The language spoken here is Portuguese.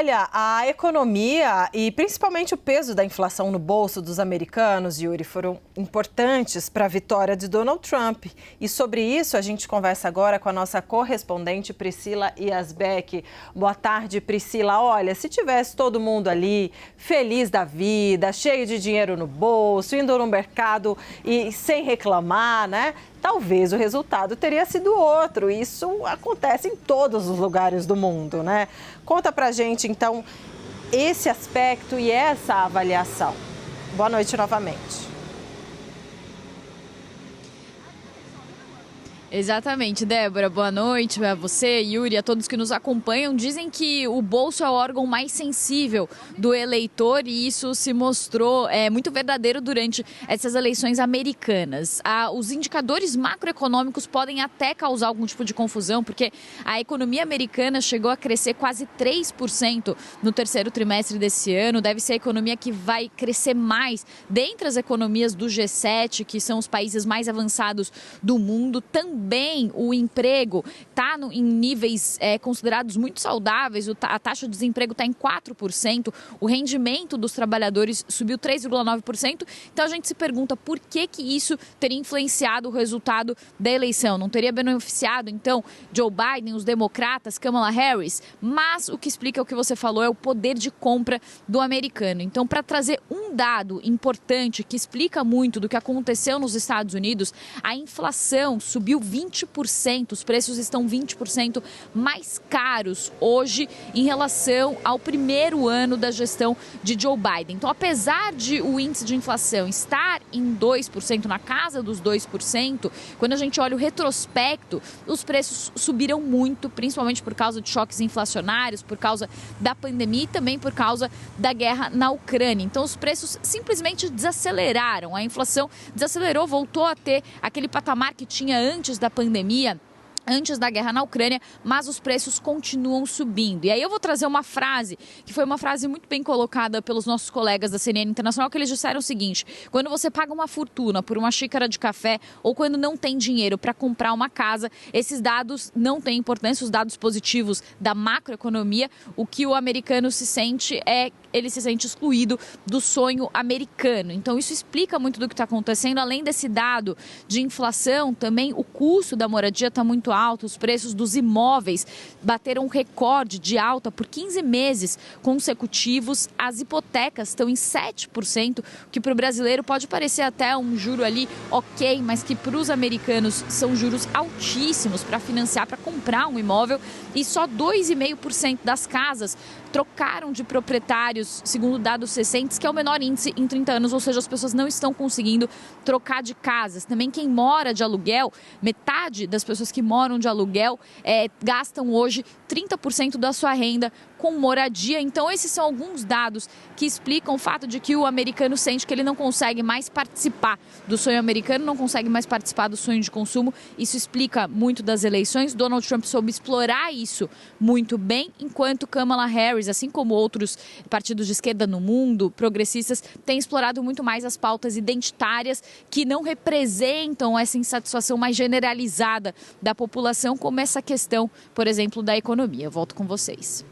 Olha, a economia e principalmente o peso da inflação no bolso dos americanos, Yuri, foram importantes para a vitória de Donald Trump. E sobre isso a gente conversa agora com a nossa correspondente Priscila Yazbek. Boa tarde, Priscila. Olha, se tivesse todo mundo ali feliz da vida, cheio de dinheiro no bolso, indo no mercado e sem reclamar, né? Talvez o resultado teria sido outro. Isso acontece em todos os lugares do mundo, né? Conta pra gente, então, esse aspecto e essa avaliação. Boa noite novamente. Exatamente, Débora. Boa noite a você, Yuri, a todos que nos acompanham. Dizem que o bolso é o órgão mais sensível do eleitor e isso se mostrou muito verdadeiro durante essas eleições americanas. Os indicadores macroeconômicos podem até causar algum tipo de confusão, porque a economia americana chegou a crescer quase 3% no terceiro trimestre desse ano. Deve ser a economia que vai crescer mais dentre as economias do G7, que são os países mais avançados do mundo. Também o emprego está em níveis considerados muito saudáveis, a taxa de desemprego está em 4%, o rendimento dos trabalhadores subiu 3,9%. Então a gente se pergunta por que isso teria influenciado o resultado da eleição. Não teria beneficiado, então, Joe Biden, os democratas, Kamala Harris? Mas o que explica o que você falou é o poder de compra do americano. Então, para trazer um dado importante que explica muito do que aconteceu nos Estados Unidos, a inflação subiu 20%, os preços estão 20% mais caros hoje em relação ao primeiro ano da gestão de Joe Biden. Então, apesar de o índice de inflação estar em 2%, na casa dos 2%, quando a gente olha o retrospecto, os preços subiram muito, principalmente por causa de choques inflacionários, por causa da pandemia e também por causa da guerra na Ucrânia. Então, os preços simplesmente desaceleraram, a inflação desacelerou, voltou a ter aquele patamar que tinha antes da pandemia, antes da guerra na Ucrânia, mas os preços continuam subindo. E aí eu vou trazer uma frase, que foi uma frase muito bem colocada pelos nossos colegas da CNN Internacional, que eles disseram o seguinte: quando você paga uma fortuna por uma xícara de café ou quando não tem dinheiro para comprar uma casa, esses dados não têm importância, os dados positivos da macroeconomia. O que o americano se sente ele se sente excluído do sonho americano. Então isso explica muito do que está acontecendo. Além desse dado de inflação, também o custo da moradia está muito alto, os preços dos imóveis bateram um recorde de alta por 15 meses consecutivos, as hipotecas estão em 7%, que para o brasileiro pode parecer até um juro ali ok, mas que para os americanos são juros altíssimos para financiar, para comprar um imóvel, e só 2,5% das casas trocaram de proprietários, segundo dados recentes, que é o menor índice em 30 anos, ou seja, as pessoas não estão conseguindo trocar de casas. Também quem mora de aluguel, metade das pessoas que moram de aluguel gastam hoje 30% da sua renda com moradia. Então esses são alguns dados que explicam o fato de que o americano sente que ele não consegue mais participar do sonho americano, não consegue mais participar do sonho de consumo. Isso explica muito das eleições. Donald Trump soube explorar isso muito bem, enquanto Kamala Harris, assim como outros partidos de esquerda no mundo, progressistas, têm explorado muito mais as pautas identitárias que não representam essa insatisfação mais generalizada da população, como essa questão, por exemplo, da economia. Eu volto com vocês.